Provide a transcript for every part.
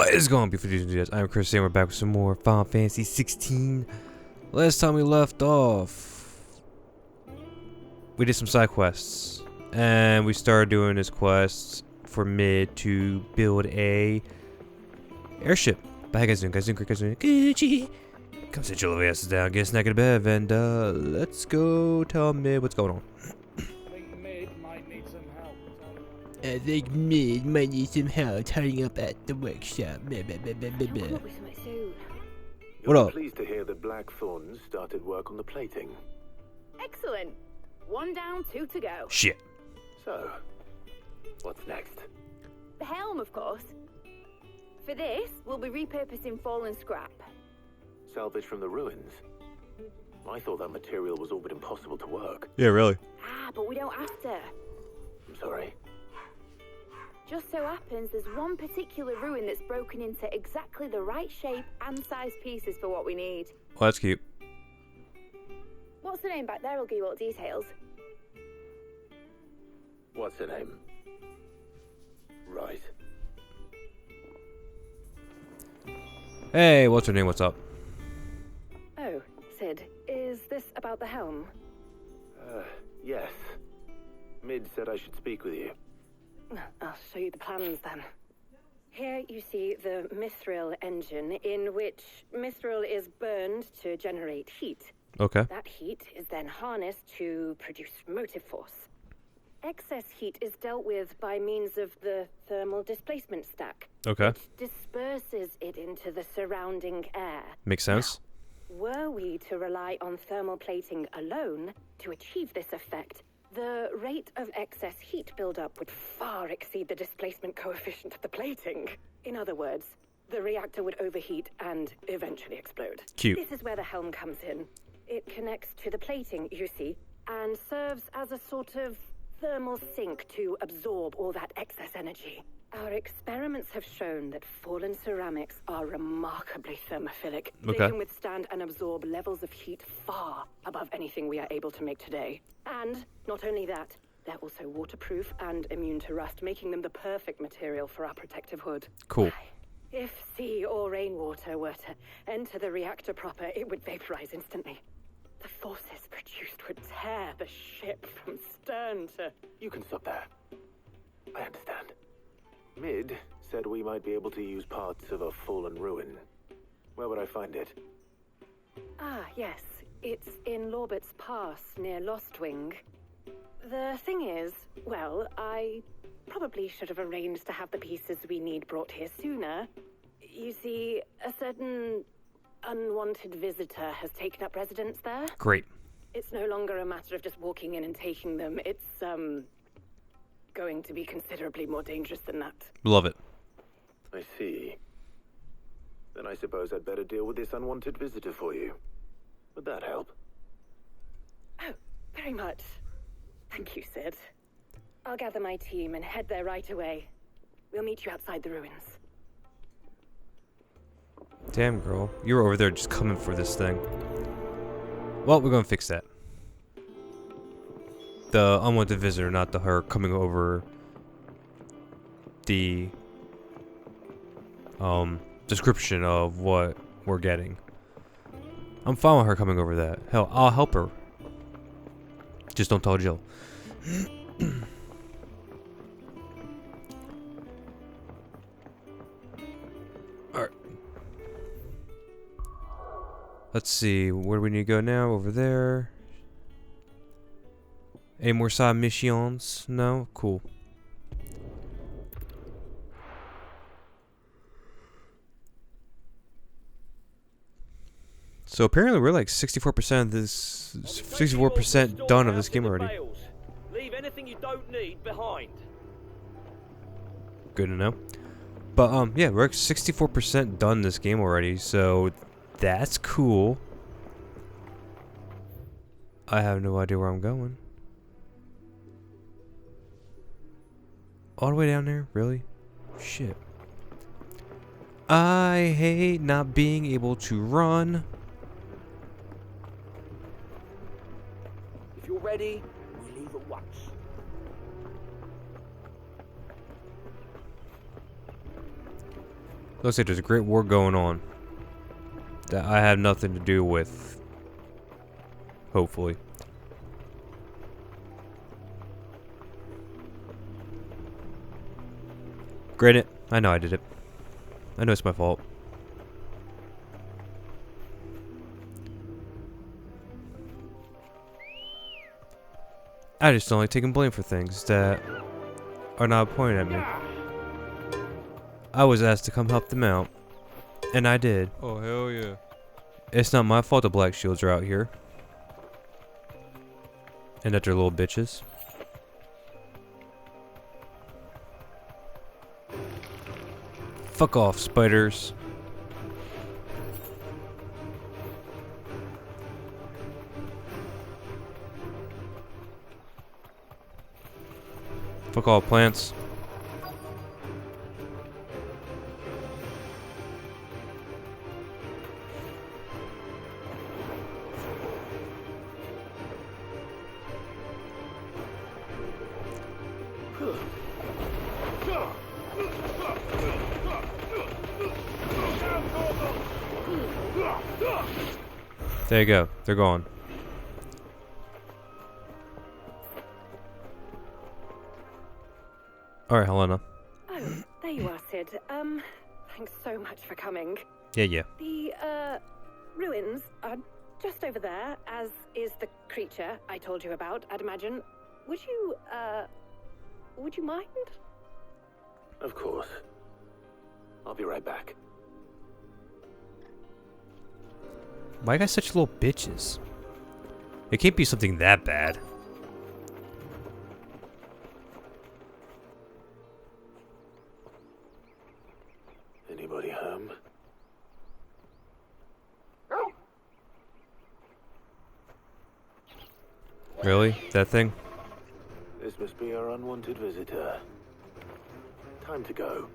What is going on, beautiful dudes and dudes? I'm Chris and we're back with some more Final Fantasy 16. Last time we left off, we did some side quests. And we started doing this quest for Mid to build a airship. But how you guys doing? Gucci. Come sit your little asses down, get a snack in the bed, and let's go tell Mid what's going on. I think Mid might need some help turning up at the workshop. What up? Pleased to hear that Blackthorn started work on the plating. Excellent. 1 down, 2 to go. Shit. So, what's next? The helm, of course. For this, we'll be repurposing fallen scrap. Salvage from the ruins? I thought that material was all but impossible to work. Yeah, really. But we don't have to. I'm sorry. Just so happens there's one particular ruin that's broken into exactly the right shape and size pieces for what we need. Well, that's cute. What's the name back there? I'll give you all the details. What's her name? Right. Hey, what's her name? What's up? Oh, Sid, is this about the helm? Yes. Mid said I should speak with you. I'll show you the plans then. Here you see the mithril engine, in which mithril is burned to generate heat. Okay. That heat is then harnessed to produce motive force. Excess heat is dealt with by means of the thermal displacement stack. Okay. Which disperses it into the surrounding air. Makes sense. Now, were we to rely on thermal plating alone to achieve this effect, the rate of excess heat buildup would far exceed the displacement coefficient of the plating. In other words, the reactor would overheat and eventually explode. Cute. This is where the helm comes in. It connects to the plating, you see, and serves as a sort of thermal sink to absorb all that excess energy. Our experiments have shown that fallen ceramics are remarkably thermophilic. Okay. They can withstand and absorb levels of heat far above anything we are able to make today. And not only that, they're also waterproof and immune to rust, making them the perfect material for our protective hood. Cool. If sea or rainwater were to enter the reactor proper, it would vaporize instantly. The forces produced would tear the ship from stern to... You can stop there. I understand. Mid said we might be able to use parts of a fallen ruin. Where would I find it? Ah, yes. It's in Lorbert's Pass, near Lostwing. The thing is, well, I probably should have arranged to have the pieces we need brought here sooner. You see, a certain unwanted visitor has taken up residence there. Great. It's no longer a matter of just walking in and taking them. It's, going to be considerably more dangerous than that. Love it. I see. Then I suppose I'd better deal with this unwanted visitor for you. Would that help? Oh, very much. Thank you, Sid. I'll gather my team and head there right away. We'll meet you outside the ruins. Damn, girl. You were over there just coming for this thing. Well, we're gonna fix that. The unwanted visitor, not the her coming over the description of what we're getting. I'm fine with her coming over that. Hell, I'll help her. Just don't tell Jill. Alright. Let's see, where do we need to go now? Over there. Any more side missions? No? Cool. So apparently we're like 64% of this, 64% done of this game already. Leave anything you don't need behind. Good to know. But yeah, we're 64% done this game already, so that's cool. I have no idea where I'm going. All the way down there? Really? Shit. I hate not being able to run. If you're ready, we leave at once. Looks like there's a great war going on that I have nothing to do with. Hopefully. Granted, I know I did it. I know it's my fault. I just don't like taking blame for things that are not pointed at me. I was asked to come help them out, and I did. Oh, hell yeah. It's not my fault the Black Shields are out here. And that they're little bitches. Fuck off, spiders. Fuck all plants. There you go. They're gone. Alright, Helena. Oh, there you are, Sid. Thanks so much for coming. Yeah. The, ruins are just over there, as is the creature I told you about, I'd imagine. Would you mind? Of course. I'll be right back. Why you guys such little bitches? It can't be something that bad. Anybody home? Really? That thing? This must be our unwanted visitor. Time to go.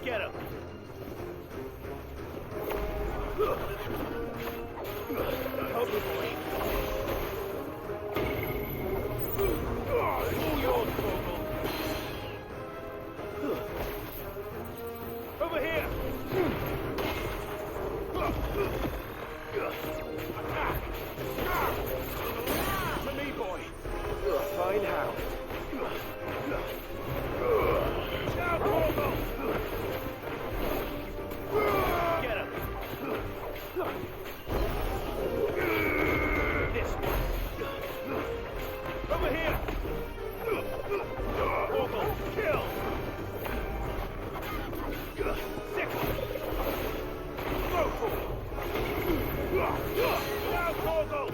Get him! Help me, boy. All yours, Corporal. Over here! To me, boy. Fine hound. Now, Corporal! Get him! This one. Over here! Corporal, kill! Sick! Go for it! Now, Corporal!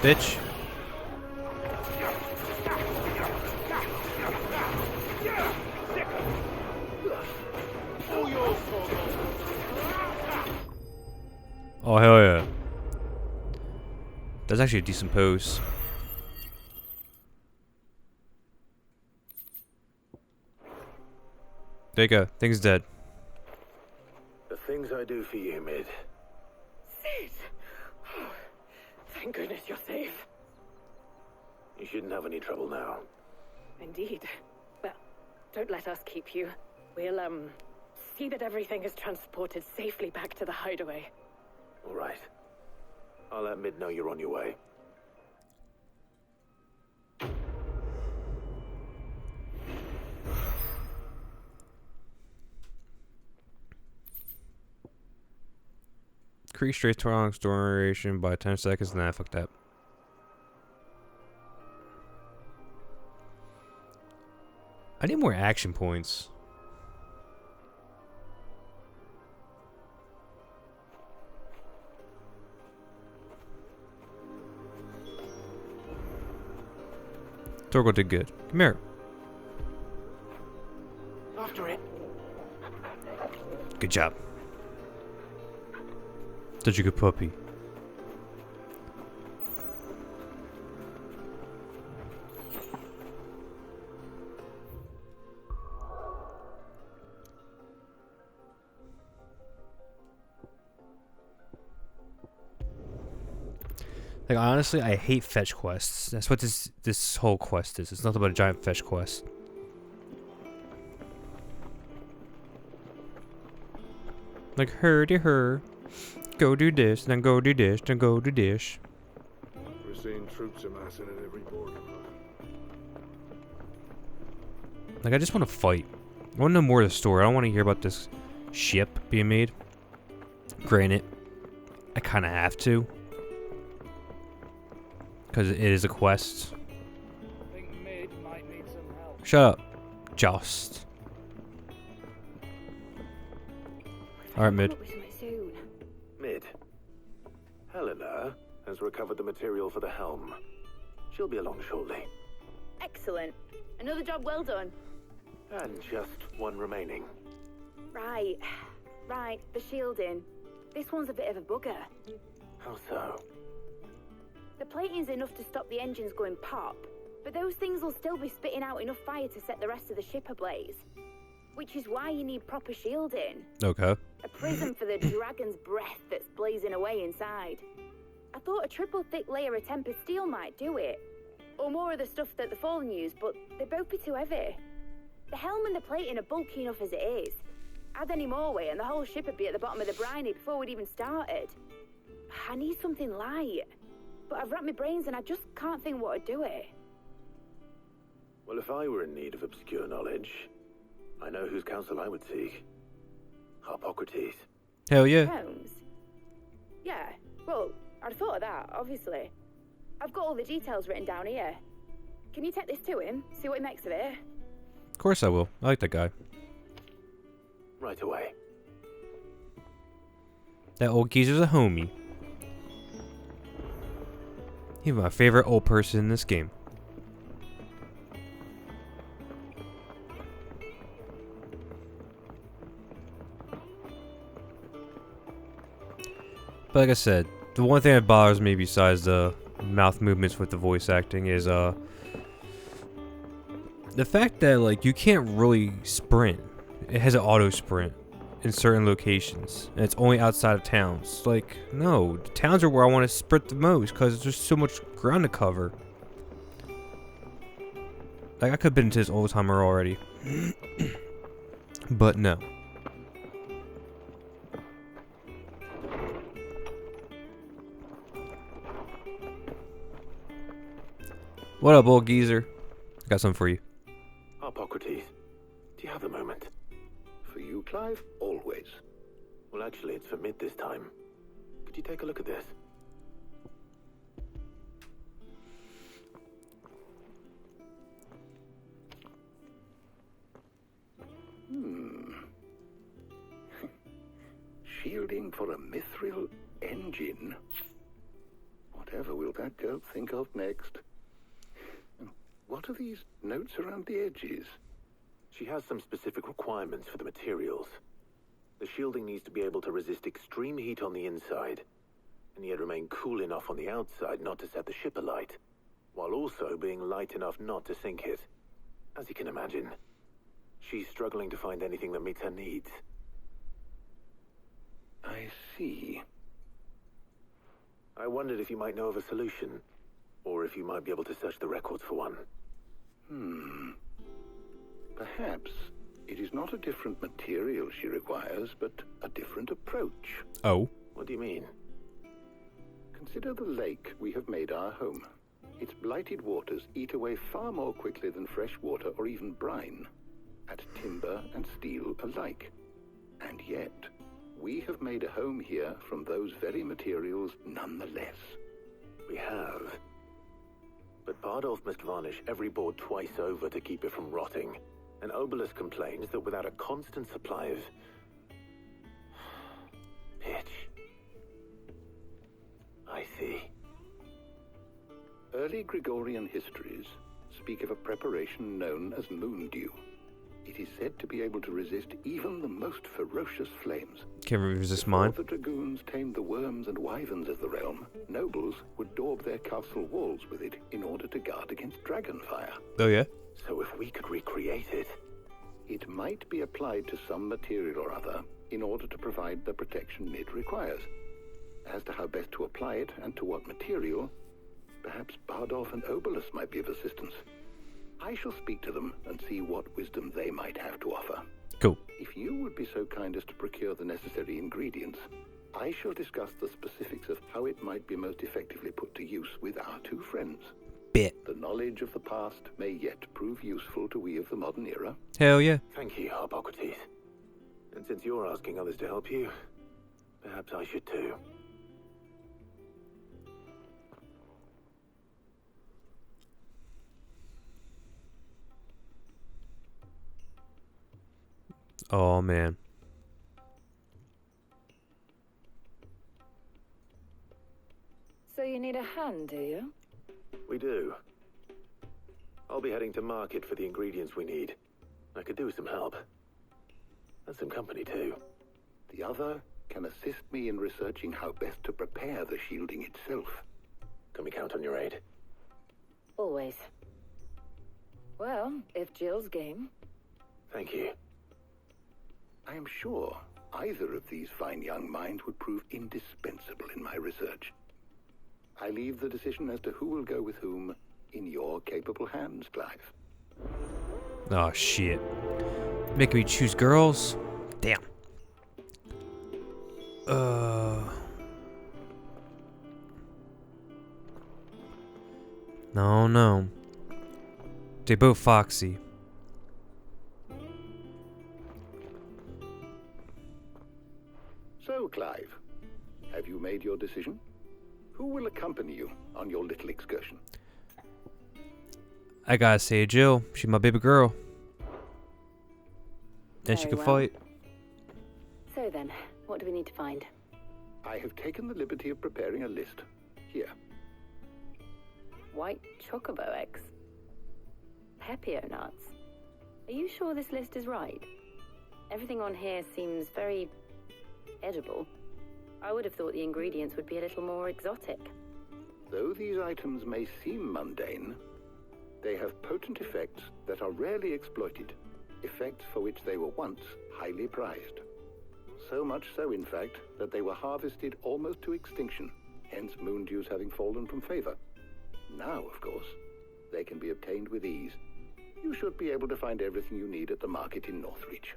Bitch. All yours, Corporal! Oh, hell yeah. That's actually a decent pose. There you go. Thing's dead. The things I do for you, Mid. Sid! Oh, thank goodness you're safe. You shouldn't have any trouble now. Indeed. Well, don't let us keep you. We'll, see that everything is transported safely back to the hideaway. All right. I'll let Mid know you're on your way. Increase straight tolerance duration by 10 seconds. Nah, fuck that. I need more action points. Torgo did good. Come here. After it. Good job. Such a good puppy. Like, honestly, I hate fetch quests. That's what this whole quest is. It's nothing but a giant fetch quest. Like, hurdy her. Go do this, then go do this, then go do this. We're seeing troops amassing at every border. Like, I just want to fight. I want to know more of the story. I don't want to hear about this ship being made. Granted, I kind of have to. Because it is a quest. I think Mid might need some help. Shut up. Just. Alright, Mid. Soon. Mid. Helena has recovered the material for the helm. She'll be along shortly. Excellent. Another job well done. And just one remaining. Right. Right, the shielding. This one's a bit of a bugger. How so? The plating's enough to stop the engines going pop, but those things will still be spitting out enough fire to set the rest of the ship ablaze. Which is why you need proper shielding. Okay. A prism for the dragon's breath that's blazing away inside. I thought a triple thick layer of tempered steel might do it. Or more of the stuff that the Fallen use, but they'd both be too heavy. The helm and the plating are bulky enough as it is. Add any more weight and the whole ship would be at the bottom of the briny before we'd even started. I need something light. But I've racked my brains and I just can't think what to do it. Well, if I were in need of obscure knowledge, I know whose counsel I would seek. Harpocrates. Hell yeah. Holmes? Yeah, well, I'd thought of that, obviously. I've got all the details written down here. Can you take this to him, see what he makes of it? Of course I will. I like that guy. Right away. That old geezer's a homie. He's my favorite old person in this game. But like I said, the one thing that bothers me besides the mouth movements with the voice acting is the fact that like you can't really sprint. It has an auto sprint in certain locations, and it's only outside of towns. Like, no, the towns are where I want to sprint the most because there's so much ground to cover. Like, I could have been into this old timer already, but no. What up, old geezer? Got something for you. Harpocrates, do you have a moment? For you, Clive? Always. Well, actually, it's for Mid this time. Could you take a look at this? Shielding for a mithril engine. Whatever will that girl think of next? What are these notes around the edges? She has some specific requirements for the materials. The shielding needs to be able to resist extreme heat on the inside, and yet remain cool enough on the outside not to set the ship alight, while also being light enough not to sink it. As you can imagine, she's struggling to find anything that meets her needs. I see. I wondered if you might know of a solution, or if you might be able to search the records for one. Perhaps it is not a different material she requires, but a different approach. Oh. What do you mean? Consider the lake we have made our home. Its blighted waters eat away far more quickly than fresh water or even brine, at timber and steel alike. And yet, we have made a home here from those very materials nonetheless. We have. But Bardolph must varnish every board twice over to keep it from rotting. And Obelisk complains that without a constant supply of pitch. I see. Early Gregorian histories speak of a preparation known as moon dew. It is said to be able to resist even the most ferocious flames. Can't resist mine. Before the dragoons tamed the worms and wyverns of the realm, nobles would daub their castle walls with it in order to guard against dragonfire. Oh yeah? So if we could recreate it... It might be applied to some material or other in order to provide the protection it requires. As to how best to apply it and to what material, Perhaps Bardolph and Obolus might be of assistance. I shall speak to them and see what wisdom they might have to offer. Cool. If you would be so kind as to procure the necessary ingredients, I shall discuss the specifics of how it might be most effectively put to use with our two friends. Bit. The knowledge of the past may yet prove useful to we of the modern era. Hell yeah. Thank you, Hippocrates. And since you're asking others to help you, perhaps I should too. Oh man. So you need a hand, do you? We do. I'll be heading to market for the ingredients we need. I could do with some help. And some company too. The other can assist me in researching how best to prepare the shielding itself. Can we count on your aid? Always. Well, if Jill's game. Thank you. I am sure either of these fine young minds would prove indispensable in my research. I leave the decision as to who will go with whom in your capable hands, Clive. Oh shit. Making me choose girls? Damn. No. They both foxy. So, Clive, have you made your decision? Who will accompany you on your little excursion? I gotta say Jill. She's my baby girl. And she Very can well. fight. So then, what do we need to find? I have taken the liberty of preparing a list. Here. White chocobo eggs. Pepio nuts. Are you sure this list is right? Everything on here seems very edible. I would have thought the ingredients would be a little more exotic. Though these items may seem mundane, they have potent effects that are rarely exploited, effects for which they were once highly prized. So much so, in fact, that they were harvested almost to extinction, hence moon dews having fallen from favor. Now, of course, they can be obtained with ease. You should be able to find everything you need at the market in Northreach.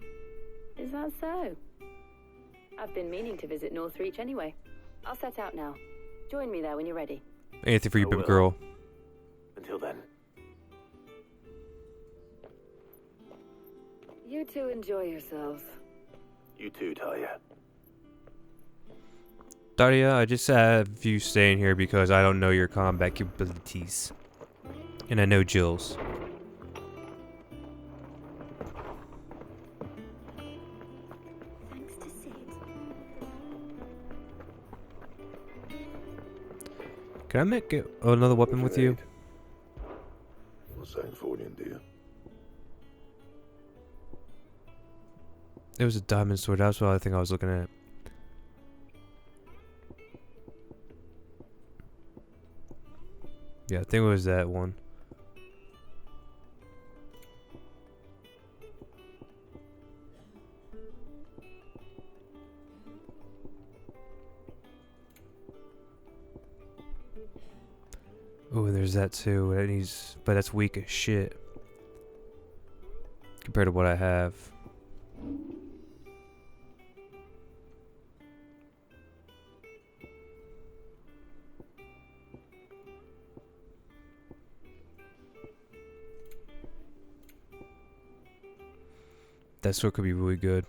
Is that so? I've been meaning to visit Northreach anyway. I'll set out now. Join me there when you're ready. Anything for you, I baby will. girl. Until then. You two enjoy yourselves. You too, Talia. Daria, I just have you staying here because I don't know your combat capabilities. And I know Jill's. Thanks to Sid. Can I make another weapon with you? Not saying Fordian, do you? It was a diamond sword. That's what I think I was looking at. Yeah, I think it was that one. Oh, there's that too. That needs, but that's weak as shit compared to what I have. That sword could be really good.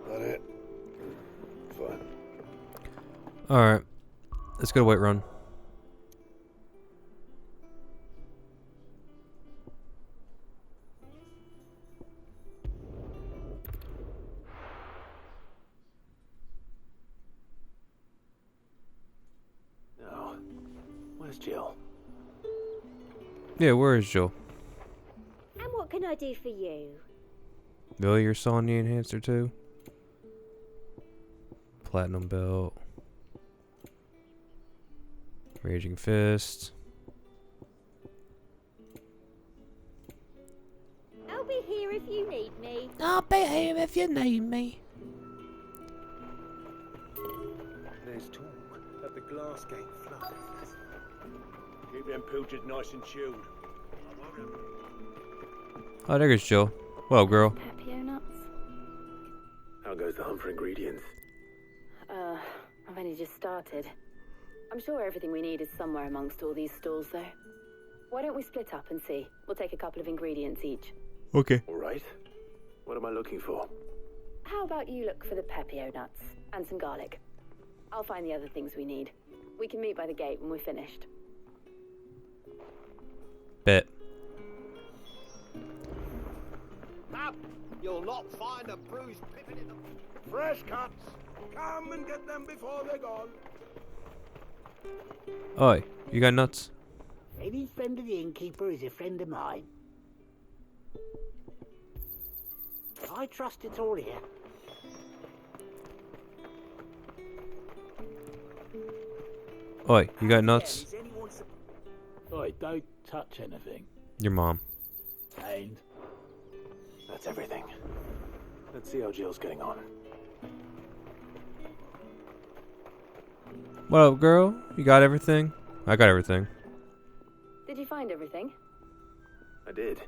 That it? Fine. Alright. Let's go to Whiterun. Now, where's Jill? Yeah, where is Jill? And what can I do for you? Really, you're selling the enhancer too? Platinum belt. Raging fist. I'll be here if you need me. I'll be here if have you named me? There's talk of the glass gate flooding. Keep them pilchards nice and chilled. Oh, there goes Jill. Well, girl. Pepio nuts? How goes the hunt for ingredients? I've only just started. I'm sure everything we need is somewhere amongst all these stalls, though. Why don't we split up and see? We'll take a couple of ingredients each. Okay. All right. What am I looking for? How about you look for the Pepio nuts and some garlic? I'll find the other things we need. We can meet by the gate when we're finished. Bet. Up! You'll not find a bruised pippin in the... Fresh cuts! Come and get them before they're gone. Oi, you got nuts? Any friend of the innkeeper is a friend of mine. I trust it's all here. Oi, you got nuts? Oi, don't touch anything. Your mom. And That's everything. Let's see how Jill's getting on. What up, girl? You got everything? I got everything. Did you find everything? I did.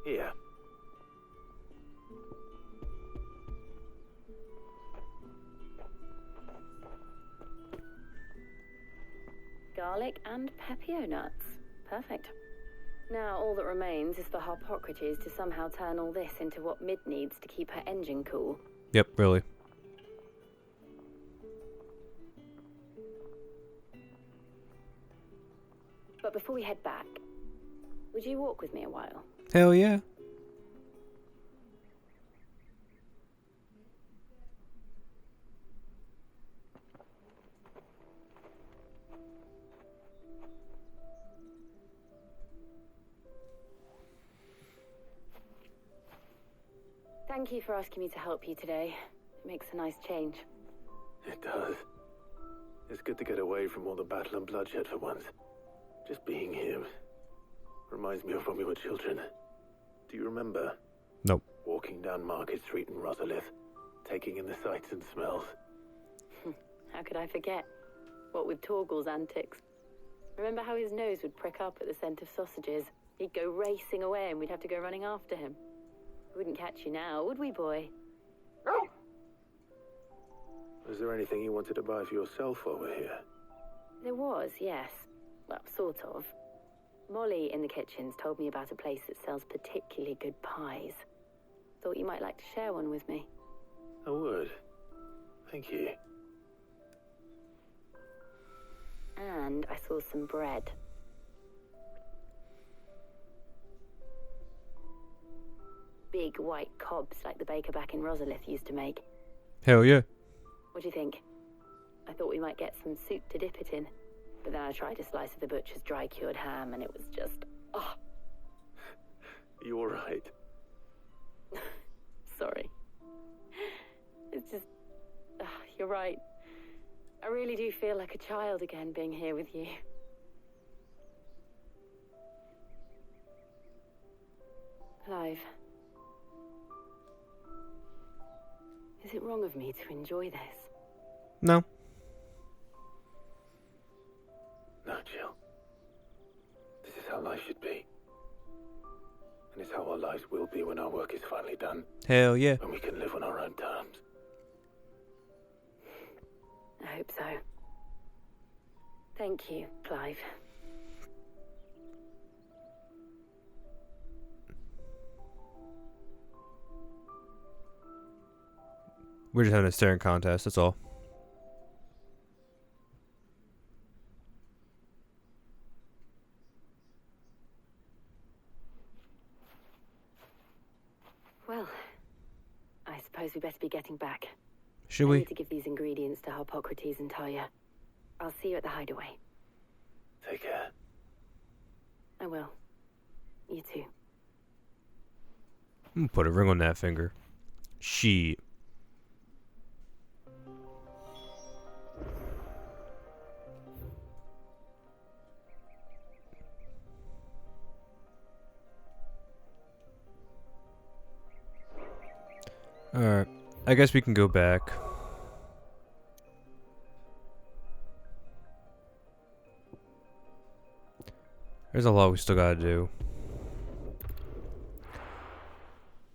Here. Garlic and Pepio nuts. Perfect. Now all that remains is for Harpocrates to somehow turn all this into what Mid needs to keep her engine cool. Yep, really. But before we head back, would you walk with me a while? Hell yeah. Thank you for asking me to help you today. It makes a nice change. It does. It's good to get away from all the battle and bloodshed for once. Just being here reminds me of when we were children. Do you remember? Nope. Walking down Market Street in Rosalith, taking in the sights and smells. How could I forget? What with Torgal's antics. Remember how his nose would prick up at the scent of sausages? He'd go racing away and we'd have to go running after him. We wouldn't catch you now, would we, boy? Was there anything you wanted to buy for yourself while we're here? There was, yes. Well, sort of. Molly in the kitchens told me about a place that sells particularly good pies. Thought you might like to share one with me. I would. Thank you. And I saw some bread. Big white cobs like the baker back in Rosalith used to make. Hell yeah. What do you think? I thought we might get some soup to dip it in. But then I tried a slice of the butcher's dry-cured ham and it was just... oh. You all right? Sorry. It's just... you're right. I really do feel like a child again being here with you. Clive. Is it wrong of me to enjoy this? No. No, Jill. This is how life should be. And it's how our lives will be when our work is finally done. Hell yeah. When we can live on our own terms. I hope so. Thank you, Clive. We're just having a staring contest, that's all. Well, I suppose we better be getting back. Should I we? need to give these ingredients to Harpocrates and Talia. I'll see you at the hideaway. Take care. I will. You too. I'm gonna put a ring on that finger. Shit. Alright. I guess we can go back. There's a lot we still gotta do.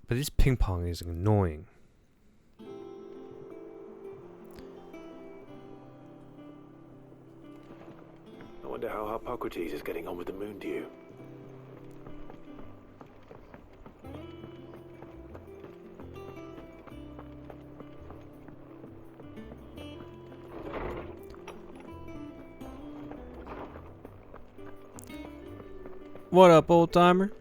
But this ping pong is annoying. I wonder how Hippocrates is getting on with the moon dew. What up, old timer?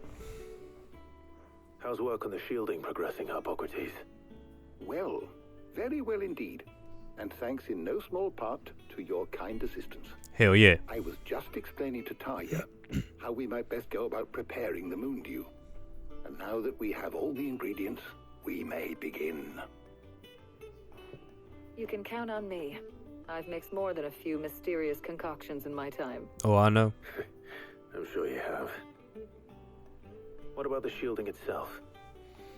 How's work on the shielding progressing, Hippocrates? Well, very well indeed. And thanks in no small part to your kind assistance. Hell yeah. I was just explaining to Talia how we might best go about preparing the moon dew. And now that we have all the ingredients, we may begin. You can count on me. I've mixed more than a few mysterious concoctions in my time. Oh, I know. I'm sure you have. What about the shielding itself?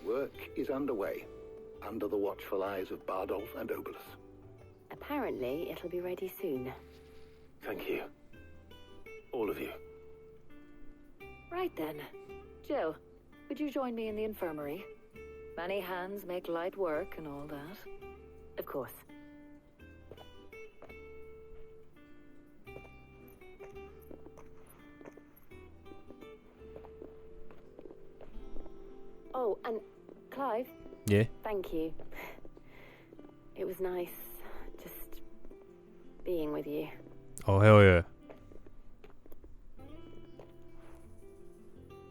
Work is underway, under the watchful eyes of Bardolph and Obolus. Apparently, it'll be ready soon. Thank you. All of you. Right then. Jill, would you join me in the infirmary? Many hands make light work and all that. Of course. Oh, and Clive? Yeah? Thank you. It was nice just being with you. Oh, hell yeah.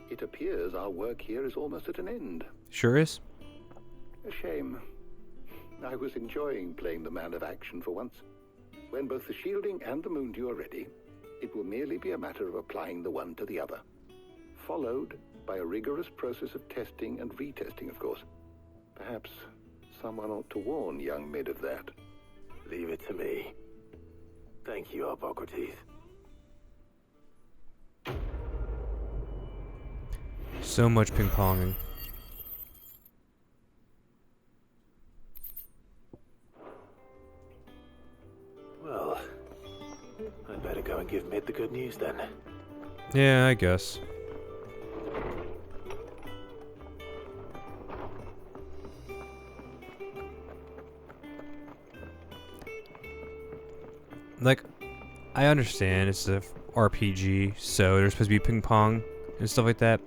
It appears our work here is almost at an end. Sure is. A shame. I was enjoying playing the man of action for once. When both the shielding and the moon dew are ready, it will merely be a matter of applying the one to the other. Followed by a rigorous process of testing and retesting, of course. Perhaps someone ought to warn young Mid of that. Leave it to me. Thank you, Hippocrates. So much ping ponging. Well, I'd better go and give Mid the good news then. Yeah, I guess. Like, I understand it's a RPG, so there's supposed to be ping pong and stuff like that.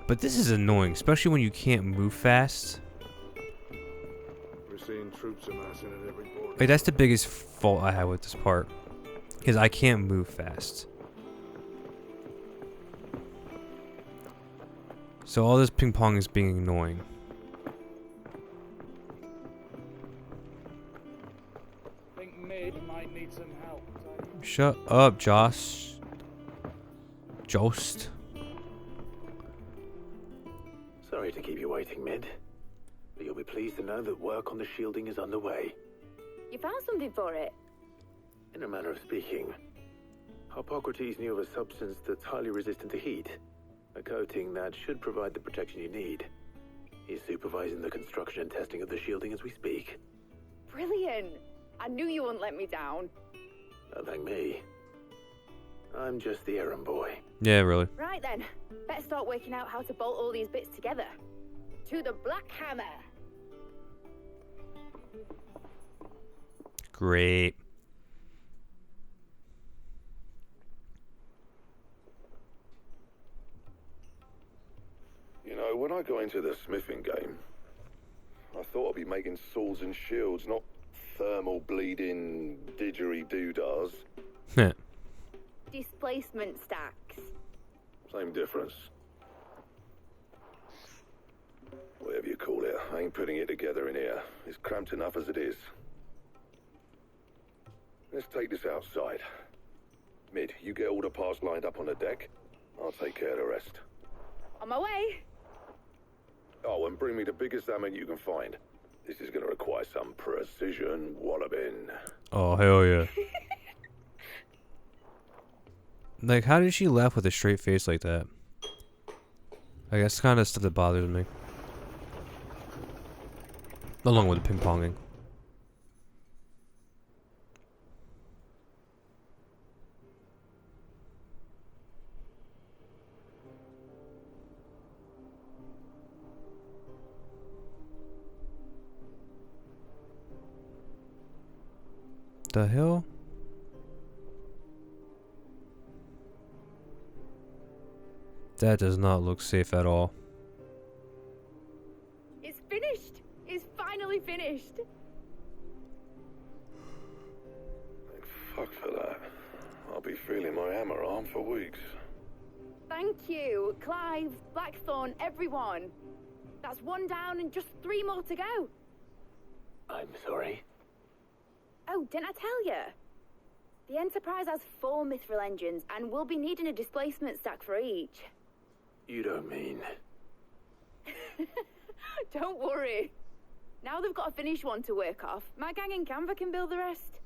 But this is annoying, especially when you can't move fast. We're seeing troops amassing at every border. Like, that's the biggest fault I have with this part. Because I can't move fast. So all this ping pong is being annoying. I think Mid might need some help. Shut up, Josh. Jost. Sorry to keep you waiting, Mid. But you'll be pleased to know that work on the shielding is underway. You found something for it? In a manner of speaking, Hippocrates knew of a substance that's highly resistant to heat. A coating that should provide the protection you need. He's supervising the construction and testing of the shielding as we speak. Brilliant! I knew you wouldn't let me down. Don't thank me. I'm just the errand boy. Yeah, really. Right then, better start working out how to bolt all these bits together. To the Black Hammer! Great. You know, when I got into the smithing game, I thought I'd be making swords and shields, not thermal bleeding didgeridoo-dahs. Displacement stacks. Same difference. Whatever you call it, I ain't putting it together in here. It's cramped enough as it is. Let's take this outside. Mid, you get all the parts lined up on the deck. I'll take care of the rest. On my way! Oh, and bring me the biggest hammer you can find. This is going to require some precision walloping. Oh, hell yeah. Like, how did she laugh with a straight face like that? Like, that's kind of stuff that bothers me. Along with the ping-ponging. The hell? That does not look safe at all. It's finished! It's finally finished! Thank fuck for that. I'll be feeling my hammer arm for weeks. Thank you, Clive, Blackthorn, everyone. That's one down and just 3 more to go. I'm sorry. Oh, didn't I tell you? The Enterprise has 4 mithril engines, and we'll be needing a displacement stack for each. You don't mean... Don't worry. Now they've got a finished one to work off, my gang in Canva can build the rest.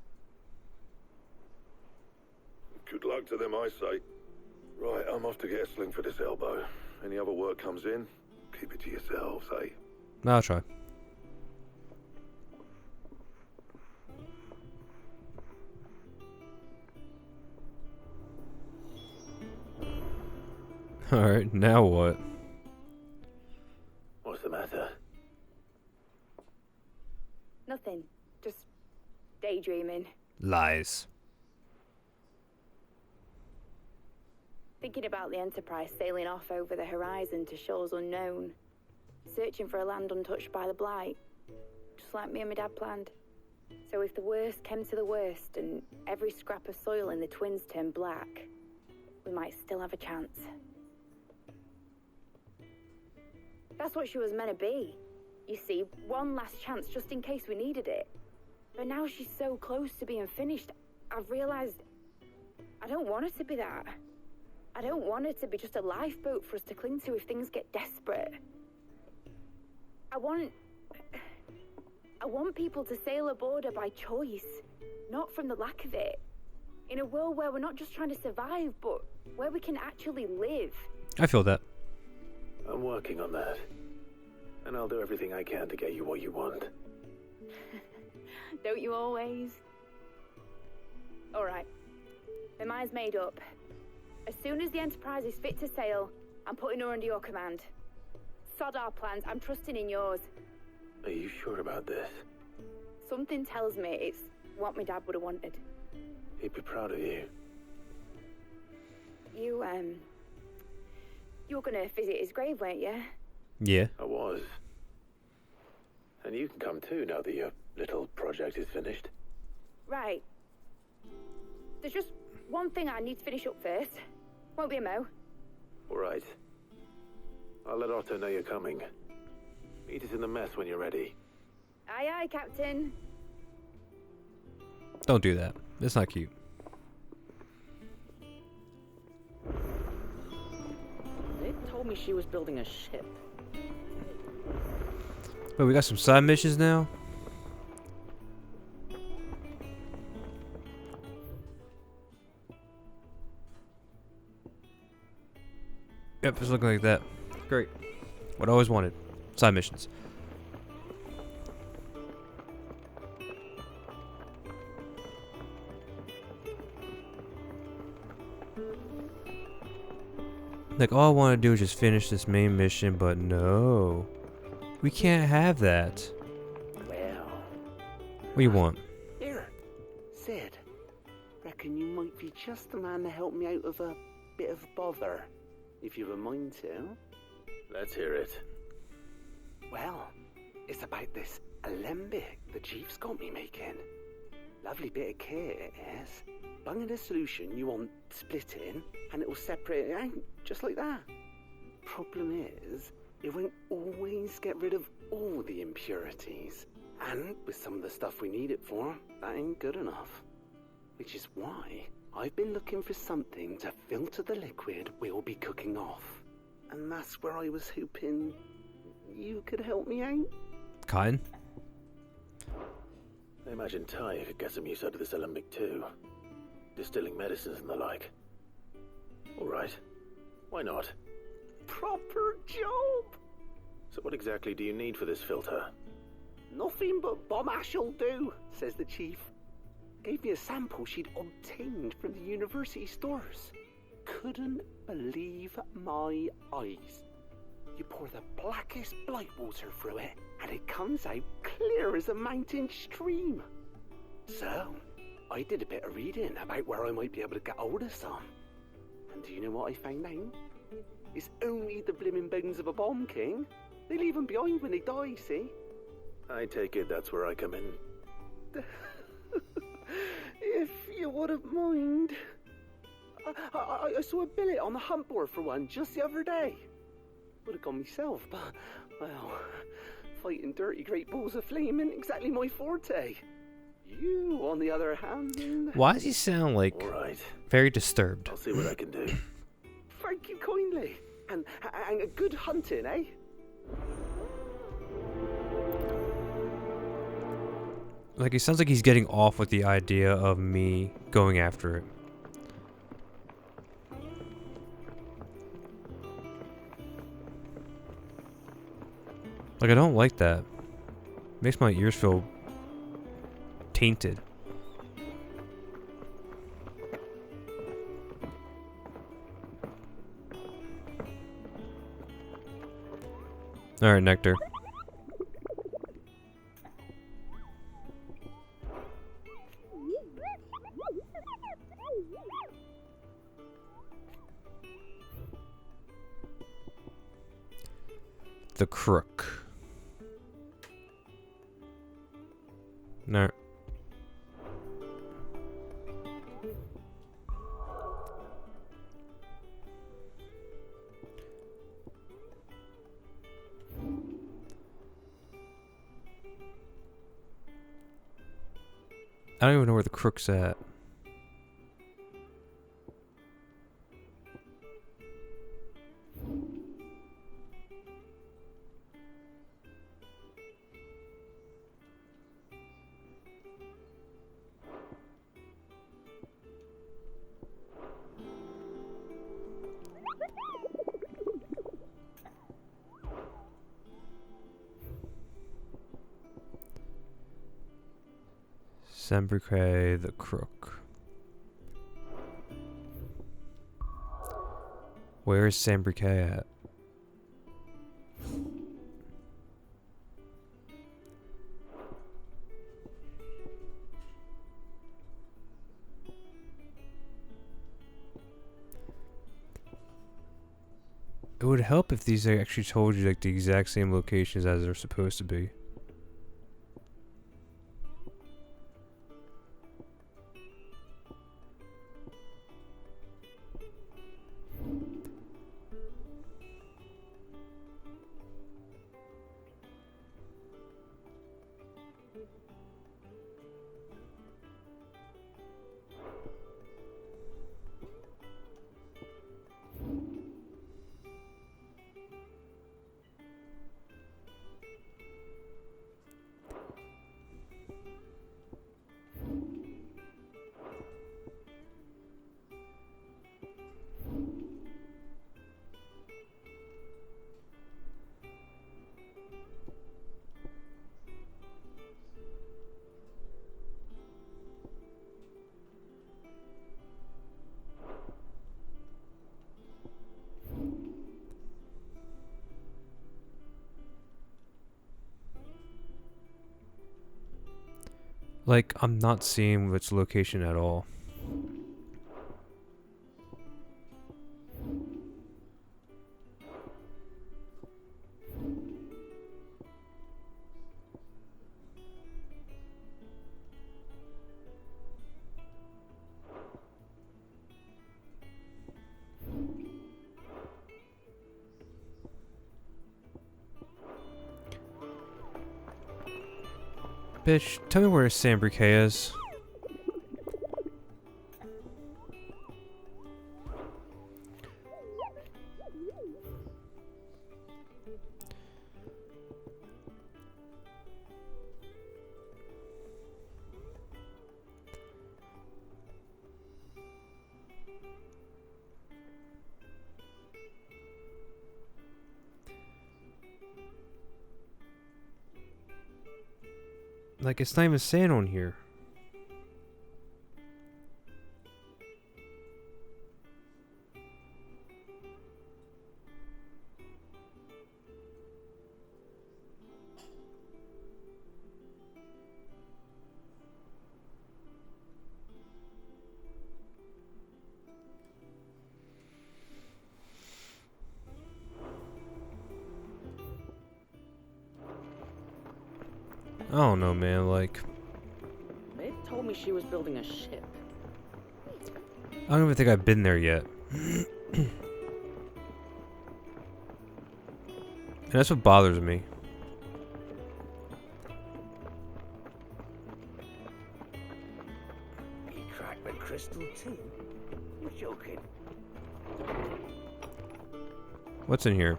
Good luck to them, I say. Right, I'm off to get a sling for this elbow. Any other work comes in, keep it to yourselves, eh? I'll try. Alright, now what? What's the matter? Nothing. Just daydreaming. Lies. Thinking about the Enterprise sailing off over the horizon to shores unknown. Searching for a land untouched by the Blight. Just like me and my dad planned. So if the worst came to the worst and every scrap of soil in the Twins turned black, we might still have a chance. That's what she was meant to be. You see, one last chance just in case we needed it. But now she's so close to being finished, I've realized I don't want it to be that. I don't want it to be just a lifeboat for us to cling to if things get desperate. I want people to sail aboard her by choice, not from the lack of it. In a world where we're not just trying to survive, but where we can actually live. I feel that. I'm working on that. And I'll do everything I can to get you what you want. Don't you always? Alright. My mind's made up. As soon as the Enterprise is fit to sail, I'm putting her under your command. Sod our plans, I'm trusting in yours. Are you sure about this? Something tells me it's what my dad would have wanted. He'd be proud of you. You were gonna visit his grave, weren't you? Yeah. I was. And you can come too now that your little project is finished. Right. There's just one thing I need to finish up first. Won't be a mo. All right. I'll let Otto know you're coming. Meet us in the mess when you're ready. Aye, aye, Captain. Don't do that. That's not cute. They told me she was building a ship. Wait, we got some side missions now? Yep, it's looking like that. Great. What I always wanted. Side missions. Like, all I want to do is just finish this main mission, but no. We can't have that. Well. What do you want? Here, Sid. Reckon you might be just the man to help me out of a bit of bother, if you've a mind to. Let's hear it. Well, it's about this alembic the Chief's got me making. Lovely bit of kit it is. Bunging a solution you want splitting, and it'll separate it out, just like that. Problem is, it won't always get rid of all the impurities. And with some of the stuff we need it for, that ain't good enough. Which is why I've been looking for something to filter the liquid we'll be cooking off. And that's where I was hoping you could help me out. Kind? I imagine Ty could get some use out of this alembic too. Distilling medicines and the like. All right. Why not? Proper job! So what exactly do you need for this filter? Nothing but bomb ash'll do, says the chief. Gave me a sample she'd obtained from the university stores. Couldn't believe my eyes. You pour the blackest blight water through it, and it comes out clear as a mountain stream. So, I did a bit of reading about where I might be able to get hold of some. And do you know what I found out? It's only the blimmin' bones of a bomb king. They leave them behind when they die, see? I take it that's where I come in. If you wouldn't mind. I saw a billet on the hunt board for one just the other day. Would have gone myself, but, well, fighting dirty great balls of flame isn't exactly my forte. You, on the other hand... Why does he sound like very disturbed? I'll see what I can do. Thank you kindly. And a good hunting, eh? Like, it sounds like he's getting off with the idea of me going after it. Like, I don't like that. Makes my ears feel tainted. Alright, Nectar. The crook. No. I don't even know where the crook's at. Sembrique the crook. Where is Sembrique at? It would help if these actually told you like the exact same locations as they're supposed to be. Like, I'm not seeing its location at all. Bitch, tell me where Sembrique is. Like, it's not even saying on here. I don't know, man, like... Maeve told me she was building a ship. I don't even think I've been there yet. And that's what bothers me. He cracked the crystal too? You're joking. What's in here?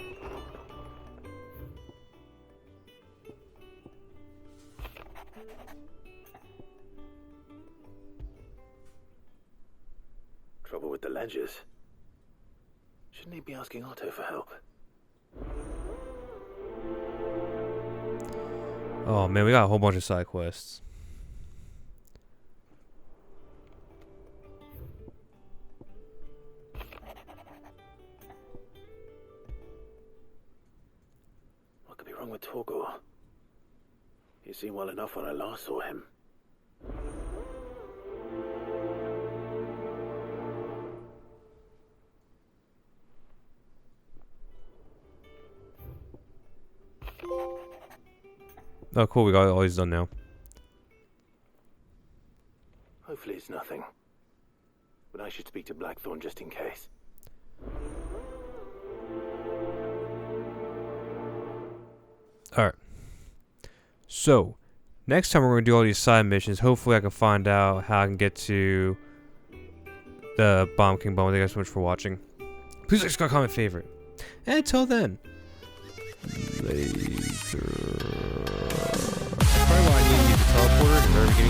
Trouble with the ledgers. Shouldn't he be asking Otto for help? Oh man, we got a whole bunch of side quests. What could be wrong with Torgor? He seemed well enough when I last saw him. Oh cool, we got all these done now. Hopefully it's nothing. But I should speak to Blackthorn just in case. Alright. So, next time we're going to do all these side missions. Hopefully I can find out how I can get to the Bomb King Bomb. Thank you guys so much for watching. Please like, subscribe, comment, favorite. And until then, later. That's probably why I need to use the teleporter in the very beginning.